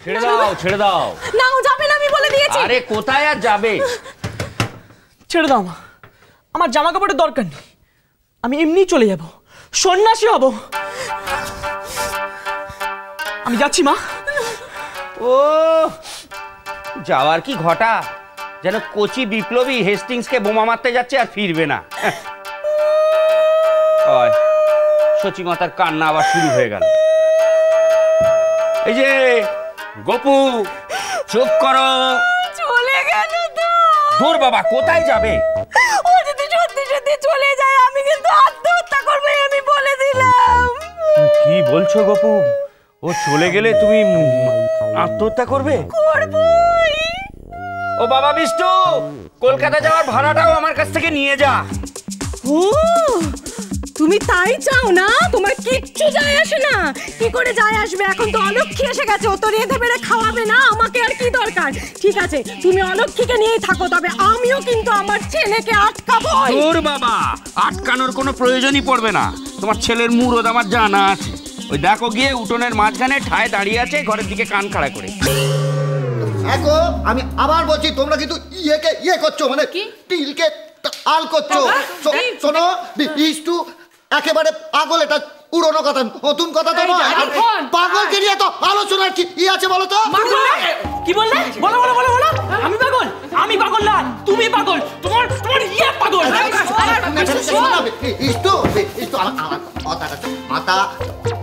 ছেড়ে দাও, ছেড়ে দাও। না, ও যাবে না, আমি বলে দিয়েছি। আরে কোথায় আর যাবে? ছেড়ে দাও মা, আমার জামা কাপড়ের দরকার নেই, আমি এমনি চলে যাব, সন্ন্যাসী হব। আমি যাচ্ছি মা। ও যাওয়ার কি ঘটা, যেন কোচি বিপ্লবী হেস্টিংসকে বোমা মারতে যাচ্ছে আর ফিরবে না। সচিমাতার কান্না আবার শুরু হয়ে গেল। এই যে গোপু, চুপ করো। চলে গেল তো। দূর বাবা, কোথায় যাবে? ও যদি সত্যি সত্যি চলে যায়, আমি কিন্তু আত্মহত্যা করবো, আমি বলে দিলাম। কি বলছো গোপু? ও চলে গেলে তুমি আত্মহত্যা করবে? করবই। ও বাবা বিষ্টু, কলকাতা যাওয়ার ভাড়াটাও আমার কাছ থেকে নিয়ে যা। ও তুমি তাই চাও না? তোমার কিচ্ছু যায় আসে না। কি করে যায় আসবে? এখন তো অলক্ষী এসে গেছে, ও তো রেঁধে বেড়ে খাওয়াবে না, আমাকে আর কি দরকার? ঠিক আছে, তুমি অলক্ষীকে নিয়েই থাকো, তবে আমিও কিন্তু আমার ছেলেকে আটকাবো। তোর বাবা, আটকানোর কোনো প্রয়োজনই পড়বে না। তোমার ছেলের মুরদ আমার জানা আছে। ওই দেখো গিয়ে উঠোনের মাঝখানে ঠায় দাঁড়িয়ে আছে, ঘরের দিকে কান খাড়া করে। দেখো, আমি আবার বলছি, তোমরা কিন্তু ইয়ে করছো, মানে টিলকে আল করছো। শোনো বিষ্টু একেবারে পাগল, এটা পুরনো কথা, নতুন কথা তো নয়। পাগলকে নিয়ে তো আলোচনার কি আছে বলো তো? কি বললে? বলো বলো বলো বলো। আমি পাগল? আমি পাগল না, তুমি পাগল। তোমার ইয়ে পাগল। মাথা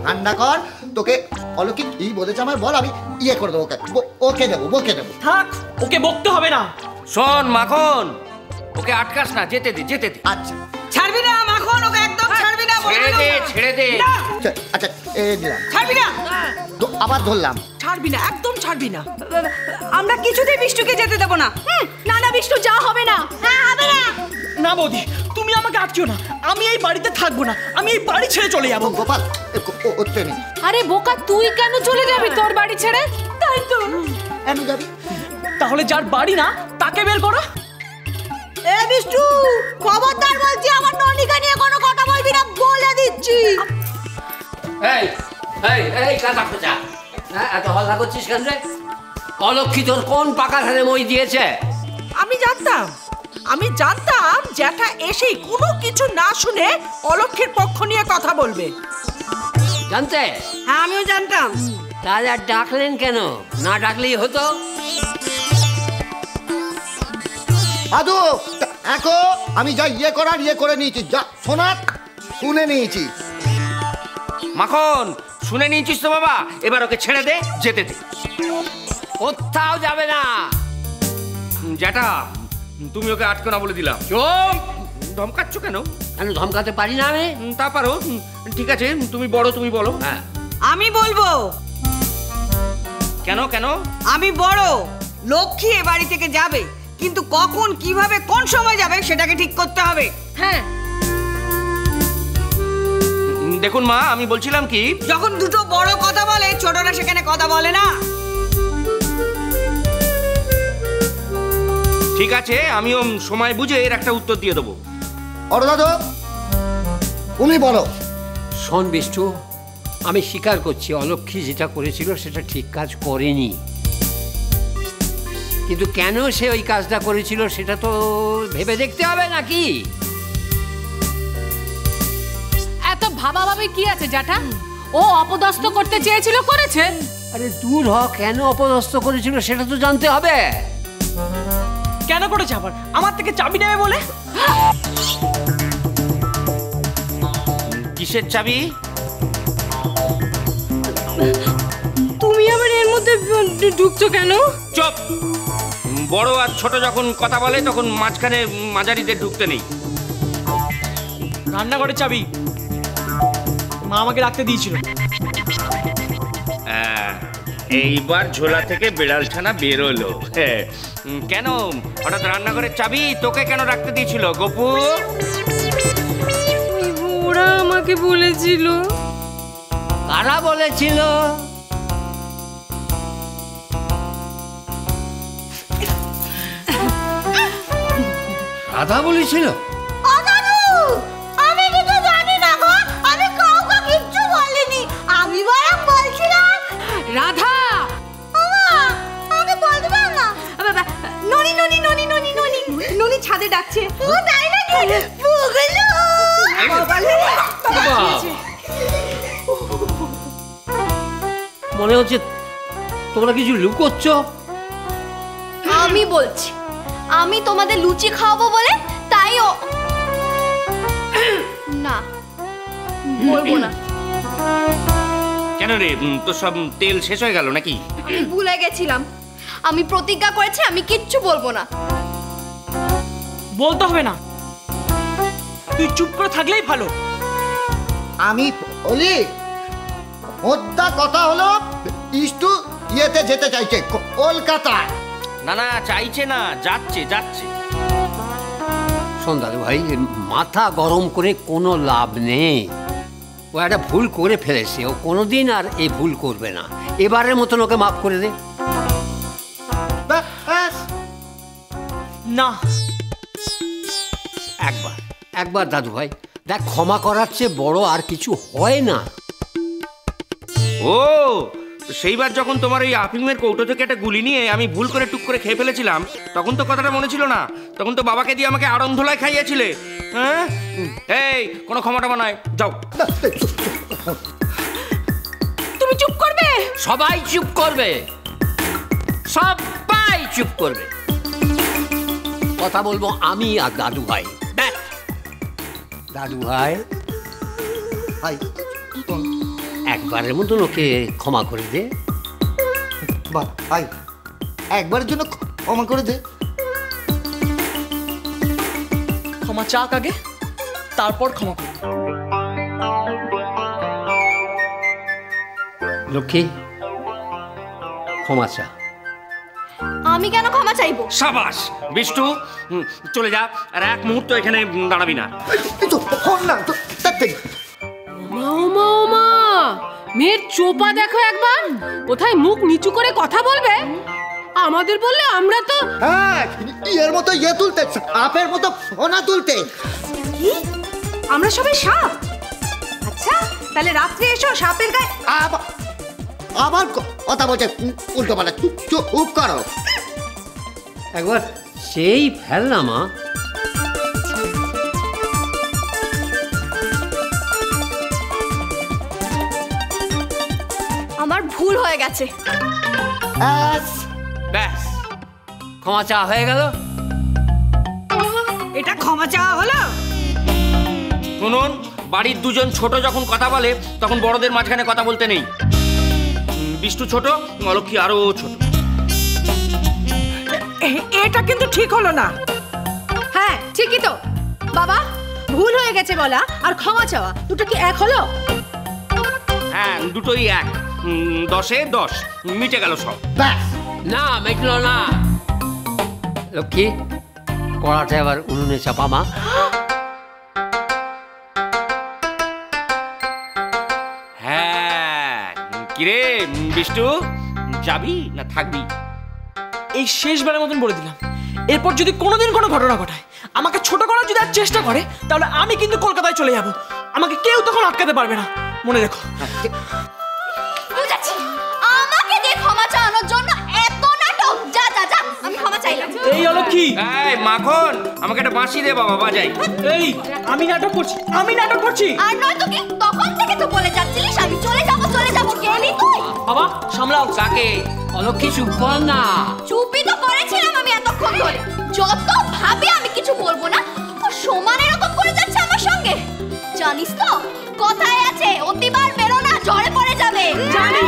ঠান্ডা কর। তোকে অলৌকিক কি বলেছে আমার বল, আমি ইয়ে করে দেবো, ওকে দেবো, বকে দেবো। থাক, ওকে বকতে হবে না। শোন মাখন, ওকে আটকাস না, যেতে দে, যেতে দে। আচ্ছা ছাড়বি না মাখন, ওকে একদম ছাড়বি না। ছেড়ে দে, ছেড়ে দে। আচ্ছা দিলাম, ছাড়বি না। আবার ধরলাম। ছাড়বি না, একদম ছাড়বি না। আমরা কিছুতেই বিষ্টুকে যেতে দেব না। না না বিষ্টু, যা হবে না। হবে না। না বৌদি, তুমি আমাকে আটকিও না, আমি এই বাড়িতে থাকবো না, আমি এই বাড়ি ছেড়ে চলে যাবো। গোপাল ওতে নেই। আরে বোকা, তুই কেন চলে যাবি তোর বাড়ি ছেড়ে? তাই তো। আমি যাবি? তাহলে যার বাড়ি না তাকে বের করো। এ বিষ্টু, খবরদার বলছি, আমার ননিকা নিয়ে কোনো কথা বলবি না, বলে দিচ্ছি। এই এই এই কাকা খোঁচা, হ্যাঁ এত হল্লা করছিস কেন রে? অলক্ষী তোর কোন পাকা ধারে মই দিয়েছে? আমি জানতাম জ্যাঠা এসেই কোনো কিছু না শুনে অলক্ষীর পক্ষ নিয়ে কথা বলবে। জানতে? হ্যাঁ আমিও জানতাম। তাহলে আর ডাকলেন কেন? না ডাকলেই হতো। আদু দেখো, আমি যা ইয়ে করার ইয়ে করে নিয়েছি, যা শোনার শুনে নিয়েছি। মাখন, শুনে নিয়েছিস তো বাবা, এবার ওকে ছেড়ে দে, যেতে দে। কোথাও যাবে না। জ্যাঠা, তুমি ওকে আটকো না বলে দিলাম। চুপ! ধমকাচ্ছ কেন? কেন ধমকাতে পারি না আমি? তা পারো, ঠিক আছে, তুমি বড়, তুমি বলো। হ্যাঁ আমি বলবো। কেন কেন? আমি বড়, লক্ষ্মী এ বাড়ি থেকে যাবে, কিন্তু কখন কিভাবে কোন সময় যাবে সেটাকে ঠিক করতে হবে। হ্যাঁ দেখুন মা, আমি বলছিলাম কি, যখন দুটো বড় কথা বলে, ছোটরা সেখানে কথা বলে না। ঠিক আছে, আমিও সময় বুঝে এর একটা উত্তর দিয়ে দেবো। দাদু তুমি বলো। শোন বিষ্টু, আমি স্বীকার করছি অলক্ষী যেটা করেছিল সেটা ঠিক কাজ করেনি, কিন্তু কেন সে ওই কাজটা করেছিল সেটা তো ভেবে দেখতে হবে নাকি? এত ভাবাভাবি কি আছে জ্যাঠা? ও অপদস্থ করতে চেয়েছিল, করেছে। আরে দূর হ, কেন অপদস্থ করেছিল সেটা তো জানতে হবে। কেন করেছে আবার? আমার থেকে চাবি নেবে বলে? কিসের চাবি? তুমি আবার এর মধ্যে ঢুকছো কেন? চুপ! বড় আর ছোট যখন কথা বলে তখন মাঝখানে মাঝারিদের ঢুকতে নেই। রান্নাঘরের চাবি মা আমাকে রাখতে দিয়েছিল। এইবার ঝোলা থেকে বেড়াল ছানা বেরোলো। কেন হঠাৎ রান্নাঘরের চাবি তোকে কেন রাখতে দিয়েছিল গোপু? ওরা আমাকে বলেছিল। কারা বলেছিল? রাধা বলেছিল? আমি কিছু জানি না গো, আমি কাউকে কিচ্ছু বলিনি, আমি বরং বলছিলাম রাধা। ছাদে ডাকছে। ও তাই নাকি? বুগলু মনে হচ্ছে তোমরা কিছু লুকোচ্ছ। আমি বলছি, আমি তোমাদের লুচি খাওয়াবো বলে তাই ও না বলবো না। কেন রে, তোর সব তেল শেষ হয়ে গেল নাকি? আমি ভুলে গেছিলাম, আমি প্রতিজ্ঞা করেছি আমি কিচ্ছু বলবো না। বলতে হবে না, তুই চুপ করে থাকলেই ভালো। আমি বলি মোদ্দা কথা হলো ইস্টু ইয়েতে যেতে চাইছে, কলকাতায়। না না, চাইছে না, যাচ্ছে যাচ্ছে। শোন দাদু ভাই, মাথা গরম করে কোনো লাভ নেই। ও একটা ভুল করে ফেলেছে, ও কোনোদিন আর এই ভুল করবে না। এবারের মতন ওকে মাফ করে দে। ব্যাস। না, একবার দাদু ভাই দেখ, ক্ষমা করার চেয়ে বড় আর কিছু হয় না। ও সেইবার যখন তোমার ওই আফিমের কৌটো থেকে একটা গুলি নিয়ে আমি ভুল করে টুক করে খেয়ে ফেলেছিলাম, তখন তো কথাটা মনে ছিল না? তখন তো বাবাকে দিয়ে আমাকে আড়ন্ধোলায় খাইয়েছিলে। হ্যাঁ, এই কোনো ক্ষমা টমা নাই, যাও। তুমি চুপ করবে? সবাই চুপ করবে, সবাই চুপ করবে। কথা বলবো আমি আর দাদু ভাই। দাদু ভাই, একবারের মতন ওকে ক্ষমা করে দে। ভাই একবারের জন্য ক্ষমা করে দে। ক্ষমা চাক আগে, তারপর ক্ষমা কর। লক্ষ্মী, ক্ষমা চা। আমি কেন ক্ষমা চাইবো? সাবাস বিষ্টু, চলে যা, আর এক মুহূর্ত এখানে দাঁড়াবি না। মা মেয়ের চোপা দেখো একবার, কোথায় মুখ নিচু করে কথা বলবে। আমাদের বললে আমরা তো হ্যাঁ, এর মতো ইয়ে তুলতে, সাপের মতো ফোনা তুলতে। কি আমরা সবাই সাপ? আচ্ছা তাহলে রাত্রে এসো সাপের গায়ে। আবার কথা বলছে উল্টো পাল্টা। চুপ করো। একবার সেই ফেল না মা। আমার ভুল হয়ে গেছে। ব্যাস, ক্ষমা চা হয়ে গেল। এটা ক্ষমা চাওয়া হলো? শুনুন, বাড়ির দুজন ছোট যখন কথা বলে তখন বড়দের মাঝখানে কথা বলতে নেই। বিষ্টু ছোট, অলক্ষী আরো ছোট। এটা কিন্তু ঠিক হলো না। হ্যাঁ ঠিকই তো। বাবা, ভুল হয়ে গেছে বলা আর ক্ষমা চাওয়া দুটো কি এক হলো? হ্যাঁ, দুটোই এক। 10-এ 10, মিটে গেল সব। না, মেটলো না। লক্ষ্মী, কড়াটা এবার উনুনে চাপা মা। হ্যাঁ, কিরে বিষ্টু, যাবি না থাকবি? এই শেষবারের মতন বলে দিলাম, এরপর যদি কোনোদিন কোনো ঘটনা ঘটায়, আমাকে ছোট করার যদি আর চেষ্টা করে, তাহলে আমি কিন্তু কলকাতায় চলে যাব। আমাকে কেউ তখন আটকাতে পারবে না, মনে রেখো। বুঝেছি, আমাকে দিয়ে ক্ষমা চাওয়ানোর জন্য এত নাটক। যা যা যা, আমি ক্ষমা চাইলাম। এই অলক্ষী, এই মাখন, আমাকে একটা বাঁশি দে বাবা, বাজাই। এই আমি নাটক করছি, আমি নাটক করছি। আর নয়তো কি, তখন থেকে তো বলে যাচ্ছিলিস আমি চলে যাব চলে যাব। গেলি তুই? বাবা সামলাও। কাকে? অলক্ষী চুপ কর না। চুপই তো করেছিলাম আমি এতক্ষণ ধরে। যত ভাবে আমি কিছু বলবো না, ও সমান এরকম করে যাচ্ছে আমার সঙ্গে। জানিস তো কথায় আছে, অতিবার বেরো না, ঝড়ে পড়ে যাবে। জানি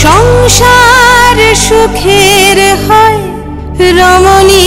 সংসার সুখের হয় রমণী।